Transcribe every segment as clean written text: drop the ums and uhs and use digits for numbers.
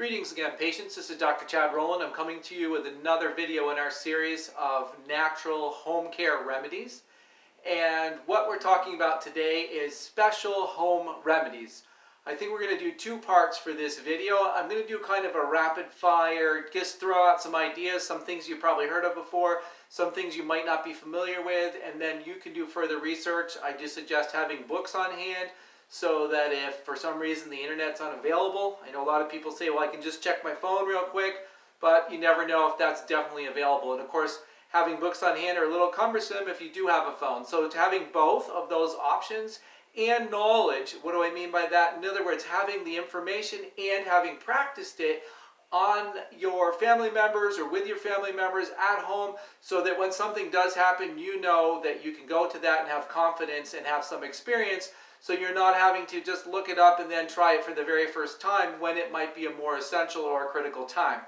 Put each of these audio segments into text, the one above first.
Greetings again, patients. This is Dr. Chad Rolland. I'm coming to you with another video in our series of natural home care remedies. And what we're talking about today is special home remedies. I think we're going to do two parts for this video. I'm going to do kind of a rapid fire, just throw out some ideas, some things you've probably heard of before, some things you might not be familiar with, and then you can do further research. I just suggest having books on hand, so that if for some reason the internet's unavailable, I know a lot of people say, well, I can just check my phone real quick, but you never know if that's definitely available. And of course, having books on hand are a little cumbersome if you do have a phone. So having both of those options and knowledge, what do I mean by that? In other words, having the information and having practiced it on your family members or with your family members at home, so that when something does happen, you know that you can go to that and have confidence and have some experience. So you're not having to just look it up and then try it for the very first time when it might be a more essential or a critical time.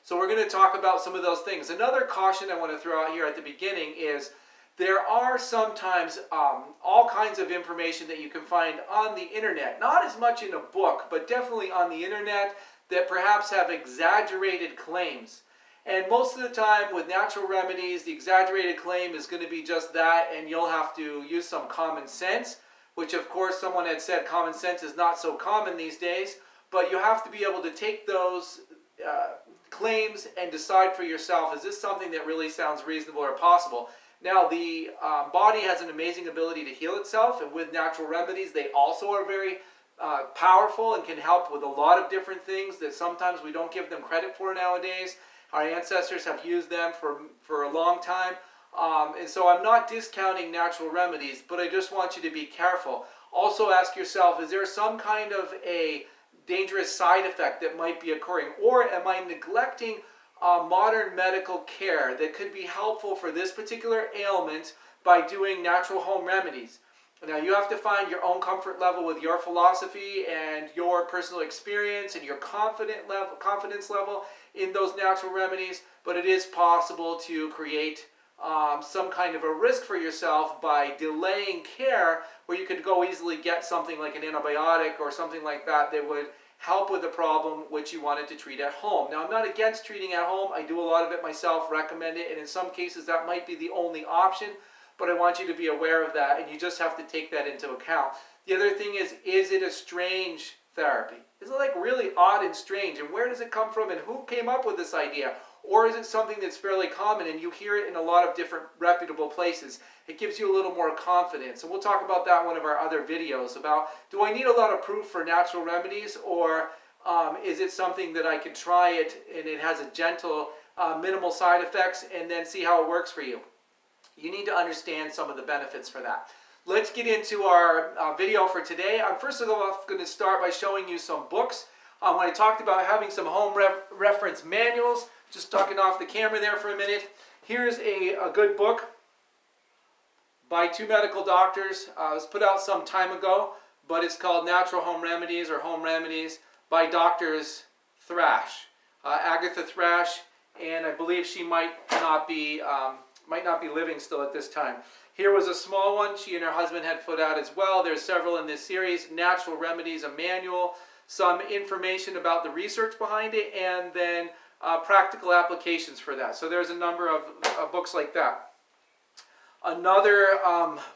So we're going to talk about some of those things. Another caution I want to throw out here at the beginning is there are sometimes all kinds of information that you can find on the internet. Not as much in a book, but definitely on the internet that perhaps have exaggerated claims. And most of the time with natural remedies, the exaggerated claim is going to be just that, and you'll have to use some common sense. Which of course someone had said common sense is not so common these days, but you have to be able to take those claims and decide for yourself, is this something that really sounds reasonable or possible? Now the body has an amazing ability to heal itself, and with natural remedies they also are very powerful and can help with a lot of different things that sometimes we don't give them credit for nowadays. Our ancestors have used them for a long time. And so I'm not discounting natural remedies, but I just want you to be careful. Also ask yourself, is there some kind of a dangerous side effect that might be occurring? Or am I neglecting modern medical care that could be helpful for this particular ailment by doing natural home remedies? Now you have to find your own comfort level with your philosophy and your personal experience and your confidence level in those natural remedies, but it is possible to create some kind of a risk for yourself by delaying care, where you could go easily get something like an antibiotic or something like that that would help with the problem which you wanted to treat at home. Now I'm not against treating at home. I do a lot of it myself, recommend it, and in some cases that might be the only option, but I want you to be aware of that, and you just have to take that into account. The other thing is it a strange therapy? Is it like really odd and strange, and where does it come from, and who came up with this idea? Or is it something that's fairly common and you hear it in a lot of different reputable places? It gives you a little more confidence. And we'll talk about that in one of our other videos about, do I need a lot of proof for natural remedies, or is it something that I could try it and it has a gentle, minimal side effects, and then see how it works for you? You need to understand some of the benefits for that. Let's get into our video for today. I'm first of all going to start by showing you some books. When I talked about having some home reference manuals, just talking off the camera there for a minute. Here's a good book by two medical doctors. It was put out some time ago, but it's called Natural Home Remedies or Home Remedies by Doctors Thrash. Agatha Thrash, and I believe she might not be living still at this time. Here was a small one she and her husband had put out as well. There's several in this series. Natural Remedies, a manual, some information about the research behind it, and then practical applications for that. So there's a number of books like that. Another,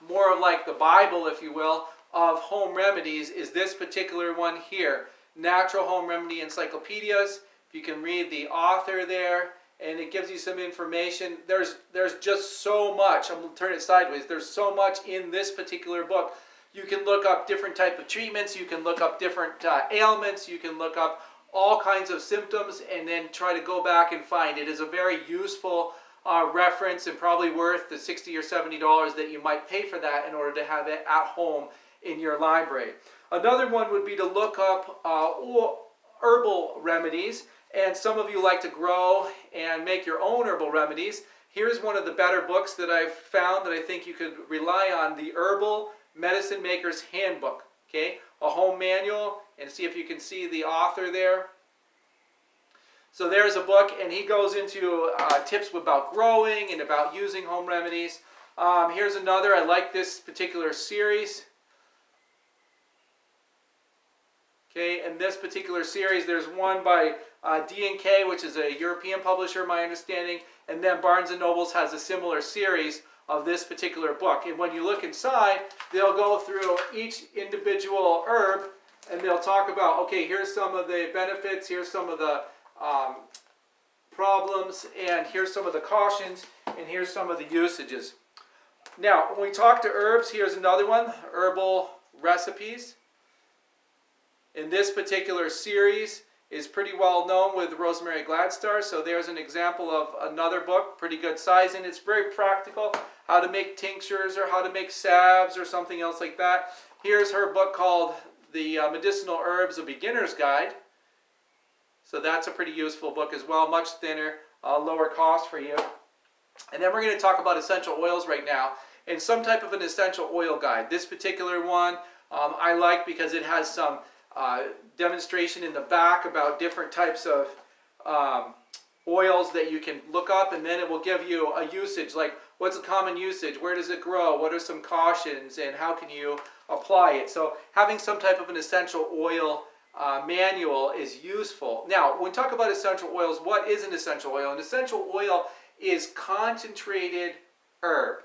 more like the Bible, if you will, of home remedies is this particular one here. Natural Home Remedy Encyclopedias. If you can read the author there, and it gives you some information. There's just so much. I'm going to turn it sideways. There's so much in this particular book. You can look up different type of treatments. You can look up different ailments. You can look up all kinds of symptoms and then try to go back and find. It is a very useful reference, and probably worth the $60 or $70 that you might pay for that in order to have it at home in your library. Another one would be to look up herbal remedies, and some of you like to grow and make your own herbal remedies. Here's one of the better books that I've found that I think you could rely on, the Herbal Medicine Maker's Handbook. Okay, a home manual, and see if you can see the author there. So there's a book, and he goes into tips about growing and about using home remedies. Here's another. I like this particular series. Okay, in this particular series, there's one by D&K, which is a European publisher, my understanding, and then Barnes & Noble has a similar series of this particular book. And when you look inside, they'll go through each individual herb, and they'll talk about, okay, here's some of the benefits, here's some of the problems, and here's some of the cautions, and here's some of the usages. Now, when we talk to herbs, here's another one, Herbal Recipes. In this particular series is pretty well known with Rosemary Gladstar, so there's an example of another book, pretty good size, and it's very practical, how to make tinctures or how to make salves or something else like that. Here's her book called The Medicinal Herbs, A Beginner's Guide. So that's a pretty useful book as well, much thinner, lower cost for you. And then we're going to talk about essential oils right now, and some type of an essential oil guide. This particular one I like because it has some demonstration in the back about different types of oils that you can look up, and then it will give you a usage, like what's a common usage, where does it grow, what are some cautions, and how can you apply it. So having some type of an essential oil manual is useful. Now, when we talk about essential oils, what is an essential oil? An essential oil is concentrated herb.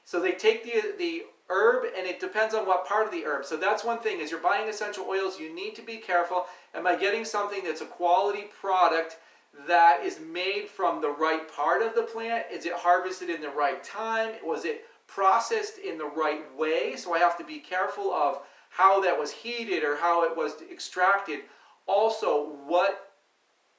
So they take the herb, and it depends on what part of the herb. So that's one thing, is you're buying essential oils, you need to be careful. Am I getting something that's a quality product that is made from the right part of the plant? Is it harvested in the right time? Was it processed in the right way? So I have to be careful of how that was heated or how it was extracted. Also, what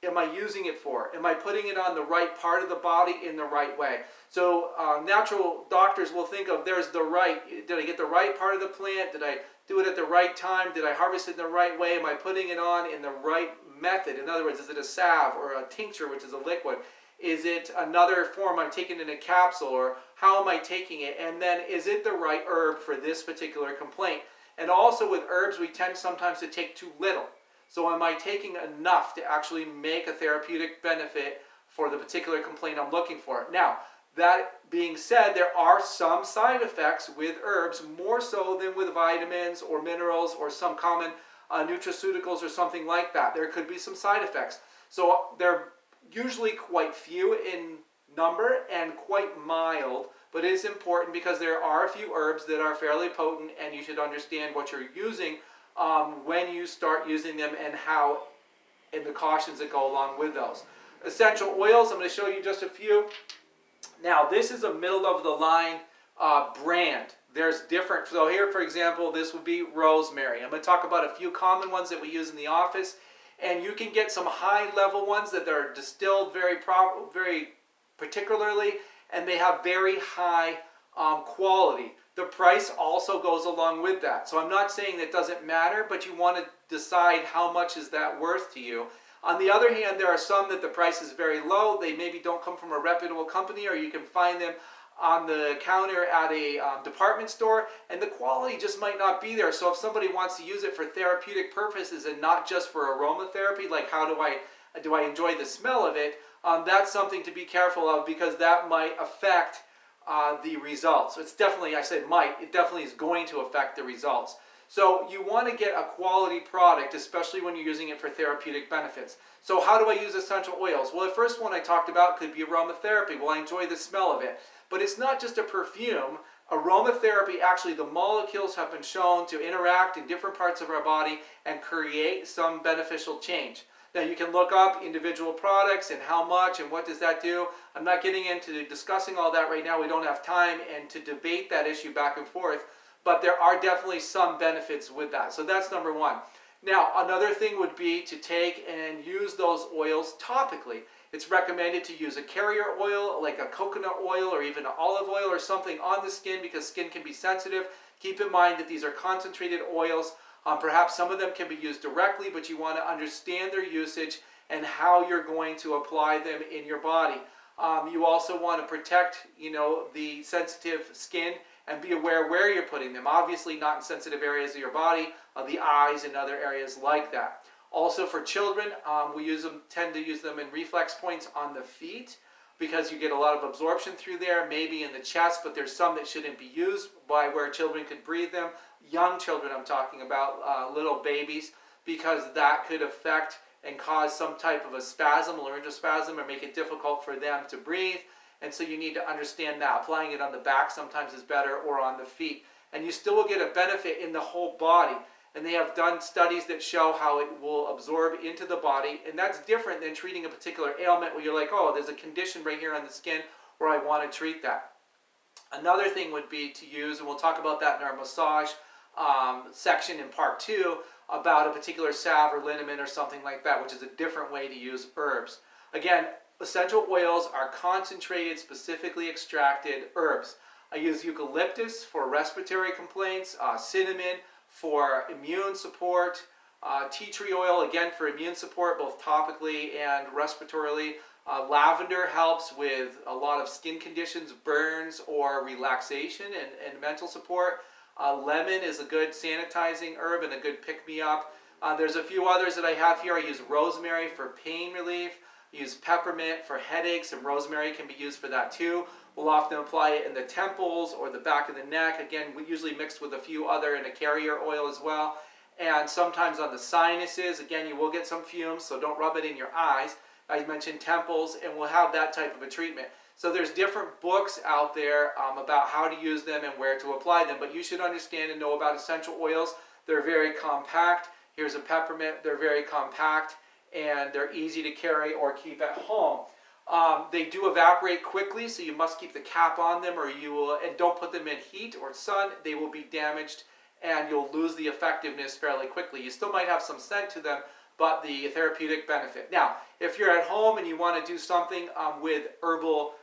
am I using it for? Am I putting it on the right part of the body in the right way? So natural doctors will think of, did I get the right part of the plant? Did I do it at the right time? Did I harvest it in the right way? Am I putting it on in the right method? In other words, is it a salve or a tincture, which is a liquid? Is it another form I'm taking in a capsule, or how am I taking it? And then, is it the right herb for this particular complaint? And also with herbs, we tend sometimes to take too little. So am I taking enough to actually make a therapeutic benefit for the particular complaint I'm looking for? Now, that being said, there are some side effects with herbs, more so than with vitamins or minerals or some common nutraceuticals or something like that. There could be some side effects. So they're usually quite few in number and quite mild, but it is important because there are a few herbs that are fairly potent, and you should understand what you're using when you start using them, and how, and the cautions that go along with those. Essential oils, I'm going to show you just a few. Now, this is a middle of the line brand. There's different, so here, for example, this would be rosemary. I'm going to talk about a few common ones that we use in the office, and you can get some high-level ones that are distilled very particularly, and they have very high quality. The price also goes along with that. So I'm not saying that doesn't matter, but you want to decide how much is that worth to you. On the other hand, there are some that the price is very low. They maybe don't come from a reputable company, or you can find them on the counter at a department store, and the quality just might not be there. So if somebody wants to use it for therapeutic purposes and not just for aromatherapy, like how do I enjoy the smell of it, that's something to be careful of, because that might affect the results. It's definitely, I said might, it definitely is going to affect the results. So you want to get a quality product, especially when you're using it for therapeutic benefits. So how do I use essential oils? Well, the first one I talked about could be aromatherapy. Well, I enjoy the smell of it. But it's not just a perfume. Aromatherapy, actually, the molecules have been shown to interact in different parts of our body and create some beneficial change. Now, you can look up individual products and how much and what does that do. I'm not getting into discussing all that right now. We don't have time and to debate that issue back and forth. But there are definitely some benefits with that. So that's number one. Now, another thing would be to take and use those oils topically. It's recommended to use a carrier oil, like a coconut oil or even an olive oil or something on the skin, because skin can be sensitive. Keep in mind that these are concentrated oils. Perhaps some of them can be used directly, but you want to understand their usage and how you're going to apply them in your body. You also want to protect, the sensitive skin and be aware where you're putting them. Obviously not in sensitive areas of your body, the eyes and other areas like that. Also for children, we tend to use them in reflex points on the feet, because you get a lot of absorption through there, maybe in the chest, but there's some that shouldn't be used by where children could breathe them. Young children I'm talking about, little babies. because that could affect and cause some type of a spasm, laryngeal spasm, or make it difficult for them to breathe. And so you need to understand that. Applying it on the back sometimes is better, or on the feet. And you still will get a benefit in the whole body. And they have done studies that show how it will absorb into the body. And that's different than treating a particular ailment where you're like, oh, there's a condition right here on the skin where I want to treat that. Another thing would be to use, and we'll talk about that in our massage section in part 2, about a particular salve or liniment or something like that, which is a different way to use herbs. Again, essential oils are concentrated, specifically extracted herbs. I use eucalyptus for respiratory complaints, cinnamon for immune support, tea tree oil, again, for immune support, both topically and respiratorily. Lavender helps with a lot of skin conditions, burns, or relaxation and mental support. Lemon is a good sanitizing herb and a good pick-me-up. There's a few others that I have here. I use rosemary for pain relief. I use peppermint for headaches, and rosemary can be used for that too. We'll often apply it in the temples or the back of the neck. Again, we usually mixed with a few other in a carrier oil as well. And sometimes on the sinuses, again, you will get some fumes, so don't rub it in your eyes. I mentioned temples, and we'll have that type of a treatment. So there's different books out there about how to use them and where to apply them, but you should understand and know about essential oils. They're very compact. Here's a peppermint. They're very compact, and they're easy to carry or keep at home. They do evaporate quickly, so you must keep the cap on them, or you will, and don't put them in heat or sun. They will be damaged, and you'll lose the effectiveness fairly quickly. You still might have some scent to them, but the therapeutic benefit. Now, if you're at home and you want to do something with herbal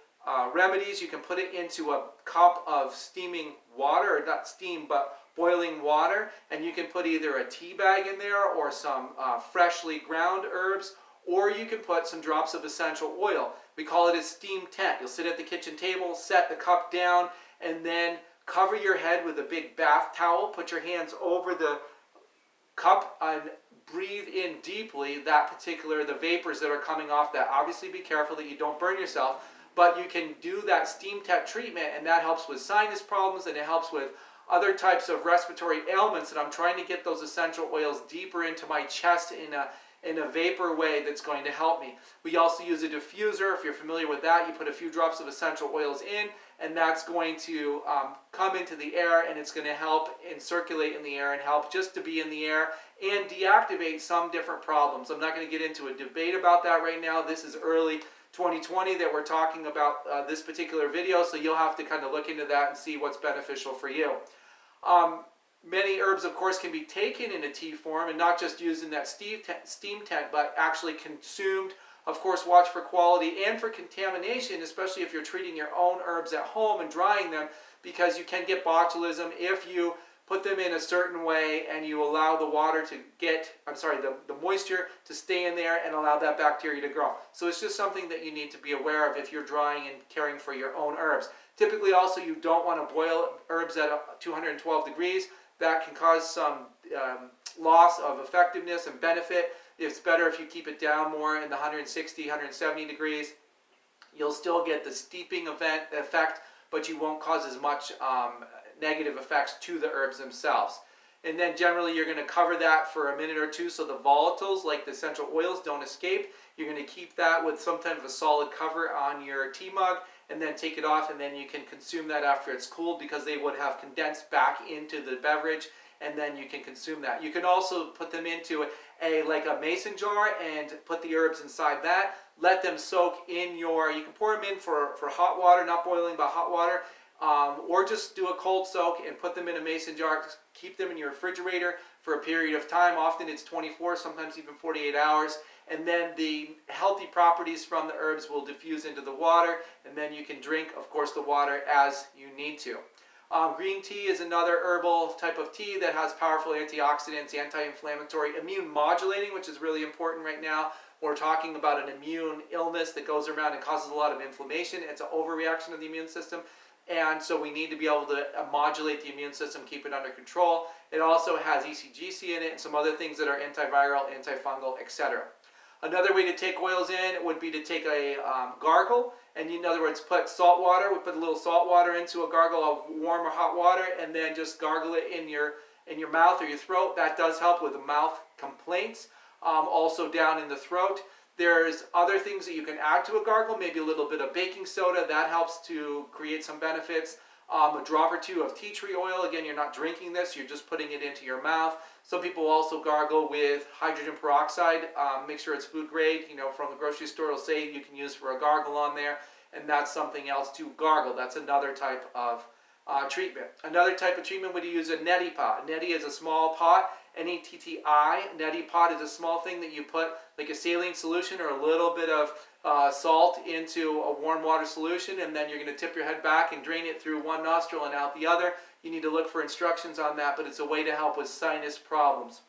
remedies, you can put it into a cup of steaming water, or not steam, but boiling water, and you can put either a tea bag in there or some freshly ground herbs, or you can put some drops of essential oil. We call it a steam tent. You'll sit at the kitchen table, set the cup down, and then cover your head with a big bath towel. Put your hands over the cup and breathe in deeply the vapors that are coming off that. Obviously be careful that you don't burn yourself, but you can do that steam tent treatment, and that helps with sinus problems, and it helps with other types of respiratory ailments, and I'm trying to get those essential oils deeper into my chest in a vapor way that's going to help me. We also use a diffuser. If you're familiar with that, you put a few drops of essential oils in, and that's going to come into the air, and it's going to help and circulate in the air and help just to be in the air and deactivate some different problems. I'm not going to get into a debate about that right now. This is early 2020 that we're talking about this particular video, so you'll have to kind of look into that and see what's beneficial for you. Many herbs, of course, can be taken in a tea form and not just used in that steam tent, but actually consumed. Of course, watch for quality and for contamination, especially if you're treating your own herbs at home and drying them, because you can get botulism if you put them in a certain way and you allow the water to the moisture to stay in there and allow that bacteria to grow. So it's just something that you need to be aware of if you're drying and caring for your own herbs. Typically also, you don't want to boil herbs at 212 degrees. That can cause some loss of effectiveness and benefit. It's better if you keep it down more in the 160, 170 degrees. You'll still get the steeping effect, but you won't cause as much negative effects to the herbs themselves. And then generally you're going to cover that for a minute or two so the volatiles, like the essential oils, don't escape. You're going to keep that with some kind of a solid cover on your tea mug, and then take it off, and then you can consume that after it's cooled, because they would have condensed back into the beverage, and then you can consume that. You can also put them into like a mason jar and put the herbs inside that. Let them soak in you can pour them in for hot water, not boiling, but hot water, or just do a cold soak and put them in a mason jar. Keep them in your refrigerator for a period of time. Often it's 24, sometimes even 48 hours. And then the healthy properties from the herbs will diffuse into the water, and then you can drink, of course, the water as you need to. Green tea is another herbal type of tea that has powerful antioxidants, anti-inflammatory, immune modulating, which is really important right now. We're talking about an immune illness that goes around and causes a lot of inflammation. It's an overreaction of the immune system. And so we need to be able to modulate the immune system, keep it under control. It also has ECGC in it and some other things that are antiviral, antifungal, etc. Another way to take oils in would be to take a gargle, and in other words, put salt water. We put a little salt water into a gargle of warm or hot water, and then just gargle it in in your mouth or your throat. That does help with the mouth complaints. Also down in the throat. There's other things that you can add to a gargle, maybe a little bit of baking soda. That helps to create some benefits. A drop or two of tea tree oil. Again, you're not drinking this, you're just putting it into your mouth. Some people also gargle with hydrogen peroxide. Make sure it's food grade. From the grocery store, it'll say you can use for a gargle on there, and that's something else to gargle. That's another type of treatment. Another type of treatment would use a neti pot. A neti is a small pot, N-E-T-T-I. Neti pot is a small thing that you put like a saline solution or a little bit of salt into a warm water solution, and then you're going to tip your head back and drain it through one nostril and out the other. You need to look for instructions on that, but it's a way to help with sinus problems.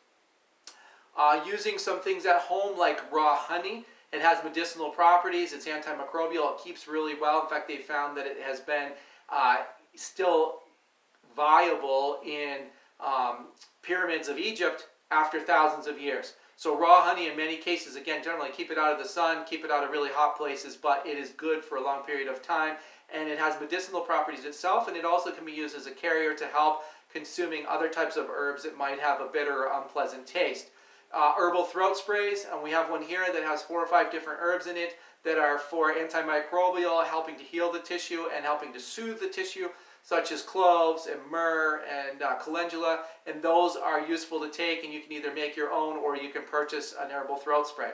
Using some things at home like raw honey. It has medicinal properties. It's antimicrobial. It keeps really well. In fact, they found that it has been still viable in pyramids of Egypt after thousands of years. So raw honey in many cases, again, generally keep it out of the sun, keep it out of really hot places, but it is good for a long period of time, and it has medicinal properties itself, and it also can be used as a carrier to help consuming other types of herbs that might have a bitter or unpleasant taste. Herbal throat sprays, and we have one here that has 4 or 5 different herbs in it that are for antimicrobial, helping to heal the tissue and helping to soothe the tissue, such as cloves and myrrh and calendula, and those are useful to take, and you can either make your own or you can purchase an herbal throat spray.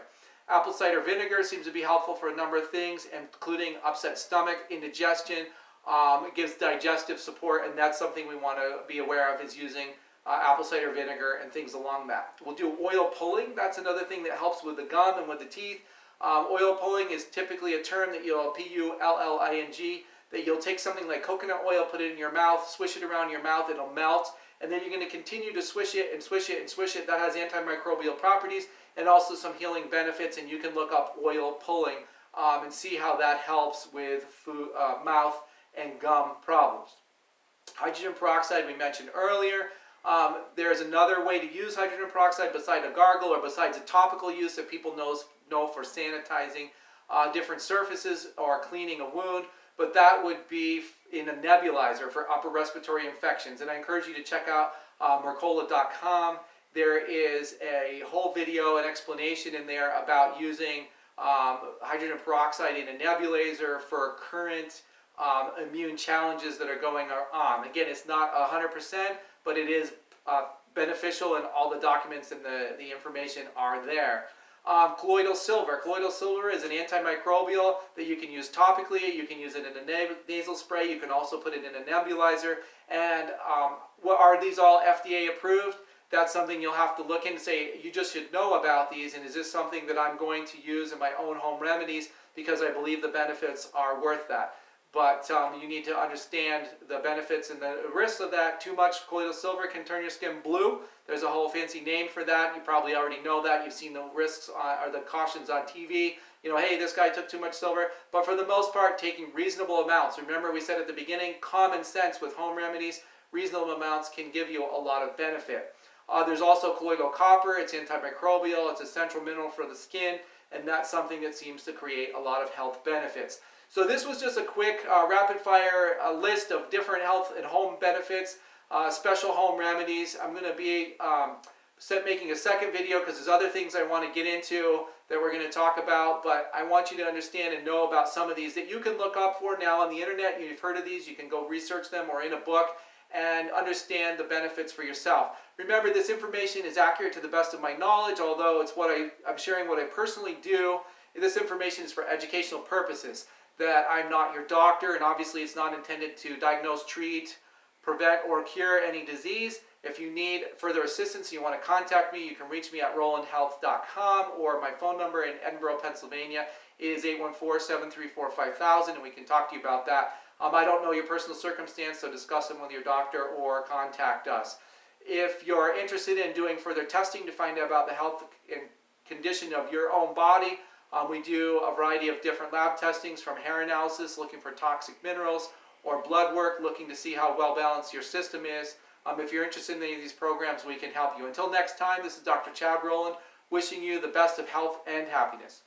Apple cider vinegar seems to be helpful for a number of things, including upset stomach, indigestion. It gives digestive support, and that's something we want to be aware of, is using apple cider vinegar and things along that. We'll do oil pulling. That's another thing that helps with the gum and with the teeth. Oil pulling is typically a term that you'll, P-U-L-L-I-N-G, that you'll take something like coconut oil, put it in your mouth, swish it around your mouth, it'll melt, and then you're going to continue to swish it and swish it and swish it. That has antimicrobial properties and also some healing benefits, and you can look up oil pulling and see how that helps with food, mouth and gum problems. Hydrogen peroxide we mentioned earlier. There's another way to use hydrogen peroxide besides a gargle or besides a topical use that people know for sanitizing different surfaces or cleaning a wound, but that would be in a nebulizer for upper respiratory infections. And I encourage you to check out mercola.com. There is a whole video and explanation in there about using hydrogen peroxide in a nebulizer for current immune challenges that are going on. Again, it's not 100%, but it is beneficial, and all the documents and the information are there. Colloidal silver. Colloidal silver is an antimicrobial that you can use topically. You can use it in a nasal spray. You can also put it in a nebulizer. And what are these all FDA approved? That's something you'll have to look in and say, you just should know about these, and is this something that I'm going to use in my own home remedies because I believe the benefits are worth that. But you need to understand the benefits and the risks of that. Too much colloidal silver can turn your skin blue. There's a whole fancy name for that. You probably already know that. You've seen the risks or the cautions on TV. You know, hey, this guy took too much silver. But for the most part, taking reasonable amounts. Remember, we said at the beginning, common sense with home remedies. Reasonable amounts can give you a lot of benefit. There's also colloidal copper. It's antimicrobial. It's a central mineral for the skin. And that's something that seems to create a lot of health benefits. So this was just a quick rapid-fire list of different health and home benefits, special home remedies. I'm going to be making a second video because there's other things I want to get into that we're going to talk about, but I want you to understand and know about some of these that you can look up for now on the internet. You've heard of these. You can go research them or in a book and understand the benefits for yourself. Remember, this information is accurate to the best of my knowledge, although it's I'm sharing what I personally do. This information is for educational purposes. That I'm not your doctor, and obviously it's not intended to diagnose, treat, prevent, or cure any disease. If you need further assistance, you want to contact me, you can reach me at rollandhealth.com, or my phone number in Edinburgh, Pennsylvania is 814-734-5000, and we can talk to you about that. I don't know your personal circumstance, so discuss them with your doctor or contact us. If you're interested in doing further testing to find out about the health and condition of your own body, we do a variety of different lab testings, from hair analysis looking for toxic minerals, or blood work looking to see how well balanced your system is. If you're interested in any of these programs, we can help you. Until next time, this is Dr. Chad Rolland wishing you the best of health and happiness.